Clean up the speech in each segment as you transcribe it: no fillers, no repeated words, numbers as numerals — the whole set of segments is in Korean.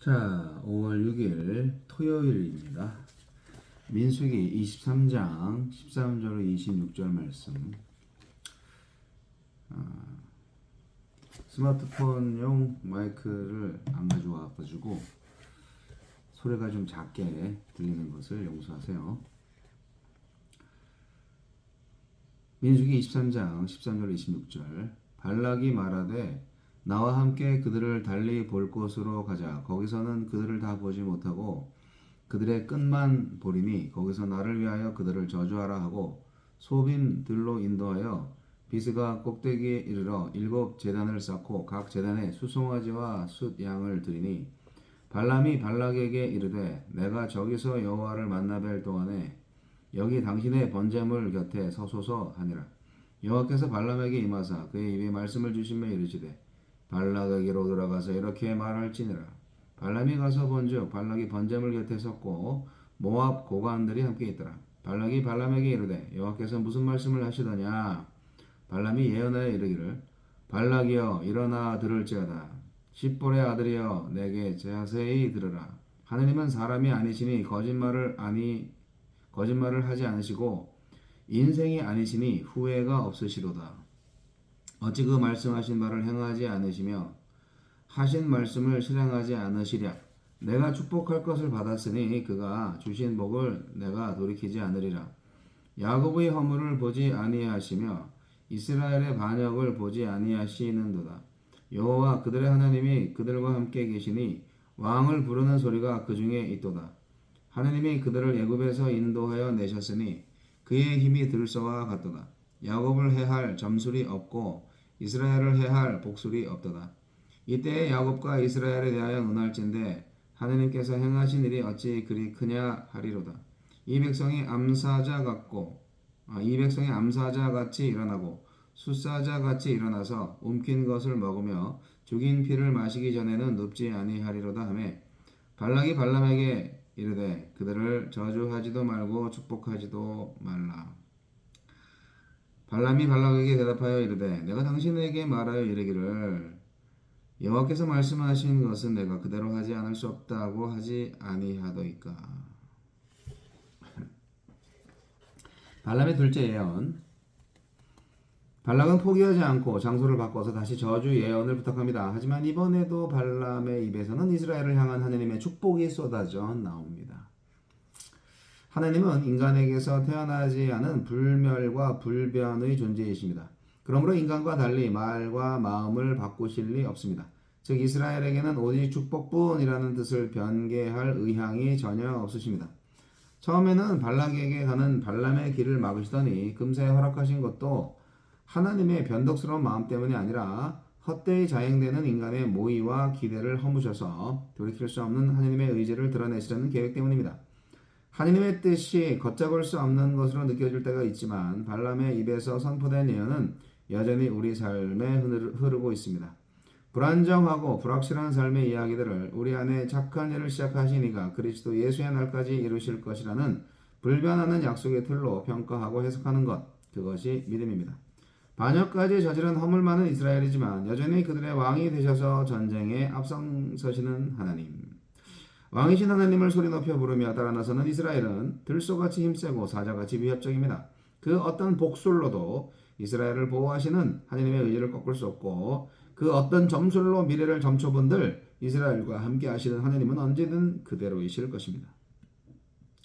자, 5월 6일 토요일입니다. 민수기 23장 13절로 26절 말씀. 스마트폰용 마이크를 안 가져와가지고 소리가 좀 작게 들리는 것을 용서하세요. 민수기 23장 13절 26절. 발락이 말하되 나와 함께 그들을 달리 볼 곳으로 가자. 거기서는 그들을 다 보지 못하고 그들의 끝만 보리니 거기서 나를 위하여 그들을 저주하라 하고 소빔들로 인도하여 비스가 꼭대기에 이르러 7 제단을 쌓고 각 제단에 수송아지와 숫양을 드리니 발람이 발락에게 이르되 내가 저기서 여호와를 만나 뵐 동안에 여기 당신의 번제물 곁에 서소서 하니라. 여호와께서 발람에게 임하사 그의 입에 말씀을 주시며 이르시되 발락에게로 들어가서 이렇게 말할지니라. 발람이 가서 본즉 발락이 번제물 곁에 섰고 모압 고관들이 함께 있더라. 발락이 발람에게 이르되 여호와께서 무슨 말씀을 하시더냐. 발람이 예언하여 이르기를 발락이여 일어나 들을지어다. 십볼의 아들이여 내게 자세히 들으라. 하느님은 사람이 아니시니 거짓말을 하지 않으시고 인생이 아니시니 후회가 없으시로다. 어찌 그 말씀하신 바를 행하지 않으시며 하신 말씀을 실행하지 않으시랴. 내가 축복할 것을 받았으니 그가 주신 복을 내가 돌이키지 않으리라. 야곱의 허물을 보지 아니하시며 이스라엘의 반역을 보지 아니하시는도다. 여호와 그들의 하나님이 그들과 함께 계시니 왕을 부르는 소리가 그 중에 있도다. 하나님이 그들을 애굽에서 인도하여 내셨으니 그의 힘이 들소와 같도다. 야곱을 해할 점술이 없고 이스라엘을 해할 복술이 없도다. 이때에 야곱과 이스라엘에 대하여 논할진대 하나님께서 행하신 일이 어찌 그리 크냐 하리로다. 이 백성이 암사자 같이 일어나고 숫사자 같이 일어나서 움킨 것을 먹으며 죽인 피를 마시기 전에는 눕지 아니하리로다 하매 발락이 발람에게 이르되 그들을 저주하지도 말고 축복하지도 말라. 발람이 발락에게 대답하여 이르되 내가 당신에게 말하여 이르기를 여호와께서 말씀하신 것은 내가 그대로 하지 않을 수 없다고 하지 아니하도이까. 발람의 둘째 예언. 발락은 포기하지 않고 장소를 바꿔서 다시 저주 예언을 부탁합니다. 하지만 이번에도 발람의 입에서는 이스라엘을 향한 하나님의 축복이 쏟아져 나옵니다. 하나님은 인간에게서 태어나지 않은 불멸과 불변의 존재이십니다. 그러므로 인간과 달리 말과 마음을 바꾸실 리 없습니다. 즉 이스라엘에게는 오직 축복뿐이라는 뜻을 변개할 의향이 전혀 없으십니다. 처음에는 발락에게 가는 발람의 길을 막으시더니 금세 허락하신 것도 하나님의 변덕스러운 마음 때문이 아니라 헛되이 자행되는 인간의 모의와 기대를 허무셔서 돌이킬 수 없는 하나님의 의지를 드러내시려는 계획 때문입니다. 하나님의 뜻이 걷잡을 수 없는 것으로 느껴질 때가 있지만 발람의 입에서 선포된 예언은 여전히 우리 삶에 흐르고 있습니다. 불안정하고 불확실한 삶의 이야기들을 우리 안에 착한 일을 시작하신 이가 그리스도 예수의 날까지 이루실 것이라는 불변하는 약속의 틀로 평가하고 해석하는 것, 그것이 믿음입니다. 반역까지 저지른 허물 많은 이스라엘이지만 여전히 그들의 왕이 되셔서 전쟁에 앞장서시는 하나님. 왕이신 하나님을 소리 높여 부르며 따라 나서는 이스라엘은 들소같이 힘세고 사자같이 위협적입니다. 그 어떤 복술로도 이스라엘을 보호하시는 하나님의 의지를 꺾을 수 없고 그 어떤 점술로 미래를 점쳐본들 이스라엘과 함께 하시는 하나님은 언제든 그대로이실 것입니다.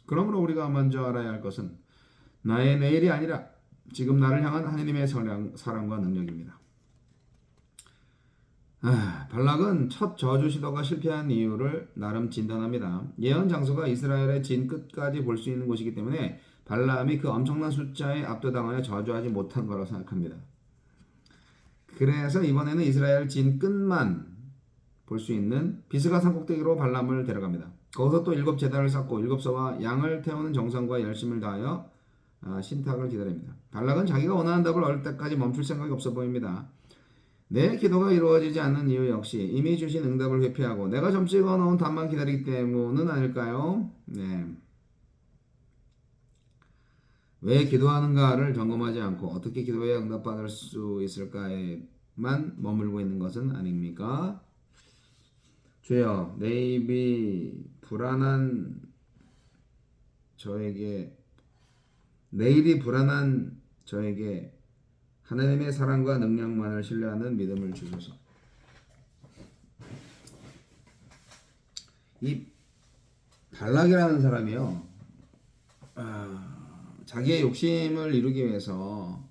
그러므로 우리가 먼저 알아야 할 것은 나의 내일이 아니라 지금 나를 향한 하나님의 사랑과 능력입니다. 발락은 첫 저주 시도가 실패한 이유를 나름 진단합니다. 예언 장소가 이스라엘의 진 끝까지 볼 수 있는 곳이기 때문에 발람이 그 엄청난 숫자에 압도당하여 저주하지 못한 거라고 생각합니다. 그래서 이번에는 이스라엘 진 끝만 볼 수 있는 비스가 산꼭대기로 발람을 데려갑니다. 거기서 또 7 제단을 쌓고 7 소와 양을 태우는 정성과 열심을 다하여 신탁을 기다립니다. 발락은 자기가 원하는 답을 얻을 때까지 멈출 생각이 없어 보입니다. 내 기도가 이루어지지 않는 이유 역시 이미 주신 응답을 회피하고 내가 점 찍어 놓은 답만 기다리기 때문은 아닐까요? 네. 왜 기도하는가를 점검하지 않고 어떻게 기도해야 응답받을 수 있을까에만 머물고 있는 것은 아닙니까? 주여 내 입이 불안한 저에게 내일이 불안한 저에게 하나님의 사랑과 능력만을 신뢰하는 믿음을 주소서. 이 발락이라는 사람이요, 자기의 욕심을 이루기 위해서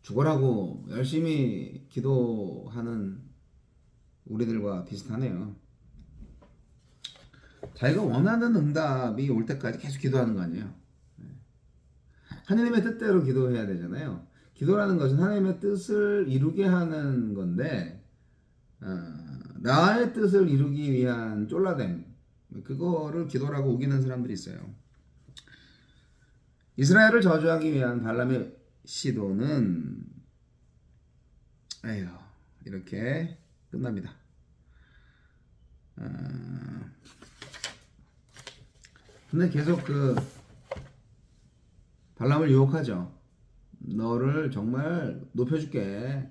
죽으라고 열심히 기도하는 우리들과 비슷하네요. 자기가 원하는 응답이 올 때까지 계속 기도하는 거 아니에요. 하나님의 뜻대로 기도해야 되잖아요. 기도라는 것은 하나님의 뜻을 이루게 하는 건데, 나의 뜻을 이루기 위한 쫄라댐, 그거를 기도라고 우기는 사람들이 있어요. 이스라엘을 저주하기 위한 발람의 시도는 이렇게 끝납니다. 근데 계속 그 발람을 유혹하죠. 너를 정말 높여줄게.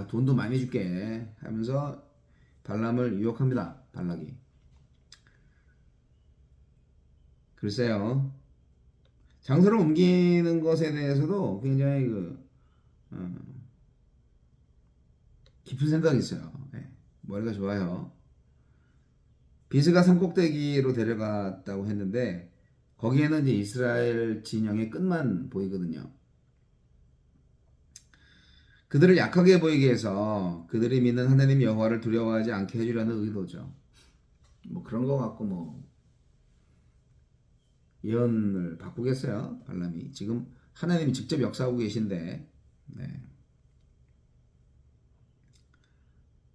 돈도 많이 줄게. 하면서 발람을 유혹합니다. 발락이. 글쎄요. 장소를 옮기는 것에 대해서도 굉장히 깊은 생각이 있어요. 머리가 좋아요. 비스가 산꼭대기로 데려갔다고 했는데 거기에는 이제 이스라엘 진영의 끝만 보이거든요. 그들을 약하게 보이게 해서 그들이 믿는 하나님 여호와를 두려워하지 않게 해주려는 의도죠. 뭐 그런 거 갖고 뭐 예언을 바꾸겠어요, 발람이. 지금 하나님이 직접 역사하고 계신데,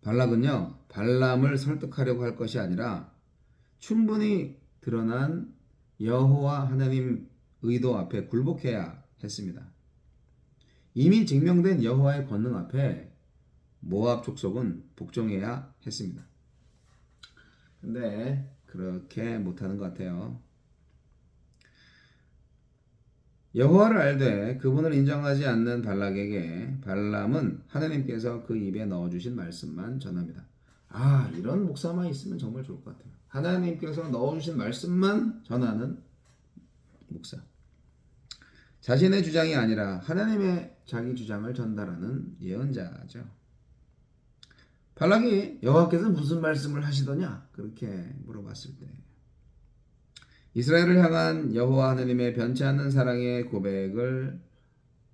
발락은요, 발람을 설득하려고 할 것이 아니라 충분히 드러난 여호와 하나님 의도 앞에 굴복해야 했습니다. 이미 증명된 여호와의 권능 앞에 모압 족속은 복종해야 했습니다. 근데 그렇게 못하는 것 같아요. 여호와를 알되 그분을 인정하지 않는 발락에게 발람은 하나님께서 그 입에 넣어주신 말씀만 전합니다. 이런 목사만 있으면 정말 좋을 것 같아요. 하나님께서 넣어주신 말씀만 전하는 목사. 자신의 주장이 아니라 하나님의 자기 주장을 전달하는 예언자죠. 발락이 여호와께서 무슨 말씀을 하시더냐? 그렇게 물어봤을 때 이스라엘을 향한 여호와 하나님의 변치 않는 사랑의 고백을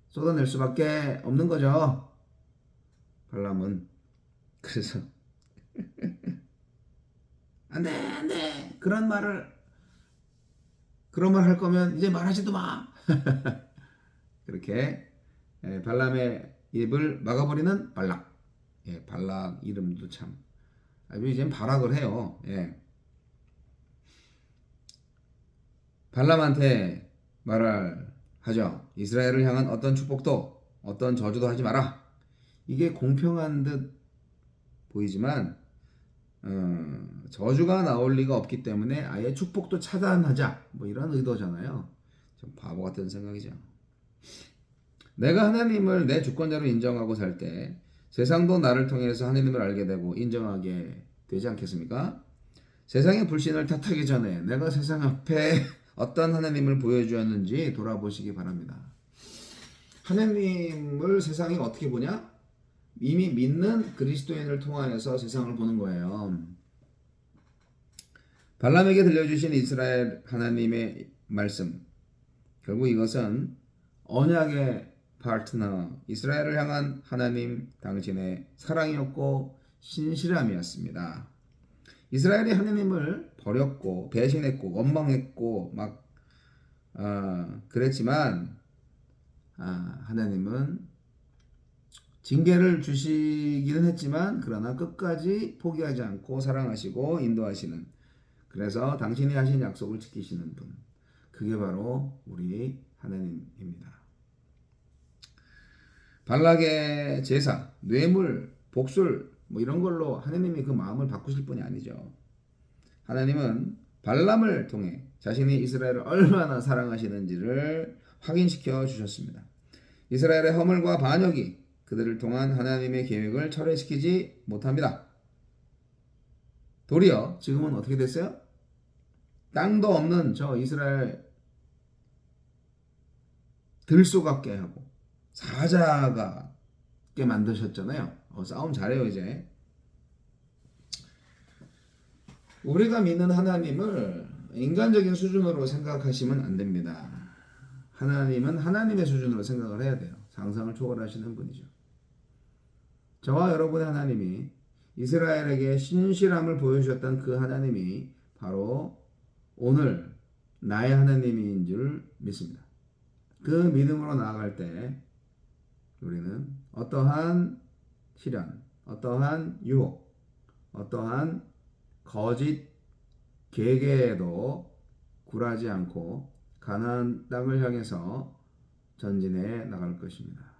쏟아낼 수밖에 없는 거죠. 발람은. 그래서 안돼 그런 말 할 거면 이제 말하지도 마. 그렇게 발람의 입을 막아버리는 발락. 발락 이름도 참 아주 이제 발악을 해요. 발람한테 말을 하죠. 이스라엘을 향한 어떤 축복도 어떤 저주도 하지 마라. 이게 공평한 듯 보이지만 저주가 나올 리가 없기 때문에 아예 축복도 차단하자. 뭐 이런 의도잖아요. 좀 바보 같은 생각이죠. 내가 하나님을 내 주권자로 인정하고 살 때 세상도 나를 통해서 하나님을 알게 되고 인정하게 되지 않겠습니까? 세상의 불신을 탓하기 전에 내가 세상 앞에 어떤 하나님을 보여주었는지 돌아보시기 바랍니다. 하나님을 세상이 어떻게 보냐? 이미 믿는 그리스도인을 통하여서 세상을 보는 거예요. 발람에게 들려주신 이스라엘 하나님의 말씀, 결국 이것은 언약의 파트너, 이스라엘을 향한 하나님 당신의 사랑이었고 신실함이었습니다. 이스라엘이 하나님을 버렸고 배신했고 원망했고 막 그랬지만 하나님은 징계를 주시기는 했지만 그러나 끝까지 포기하지 않고 사랑하시고 인도하시는, 그래서 당신이 하신 약속을 지키시는 분, 그게 바로 우리 하나님입니다. 발락의 제사, 뇌물, 복술 뭐 이런 걸로 하나님이 그 마음을 바꾸실 분이 아니죠. 하나님은 발람을 통해 자신이 이스라엘을 얼마나 사랑하시는지를 확인시켜 주셨습니다. 이스라엘의 허물과 반역이 그들을 통한 하나님의 계획을 철회시키지 못합니다. 도리어 지금은 어떻게 됐어요? 땅도 없는 저 이스라엘 들쏘갑게 하고 사자가게 만드셨잖아요. 싸움 잘해요 이제. 우리가 믿는 하나님을 인간적인 수준으로 생각하시면 안 됩니다. 하나님은 하나님의 수준으로 생각을 해야 돼요. 상상을 초월하시는 분이죠. 저와 여러분의 하나님이 이스라엘에게 신실함을 보여주셨던 그 하나님이 바로 오늘 나의 하나님인 줄 믿습니다. 그 믿음으로 나아갈 때 우리는 어떠한 시련, 어떠한 유혹, 어떠한 거짓 계계에도 굴하지 않고 가나안 땅을 향해서 전진해 나갈 것입니다.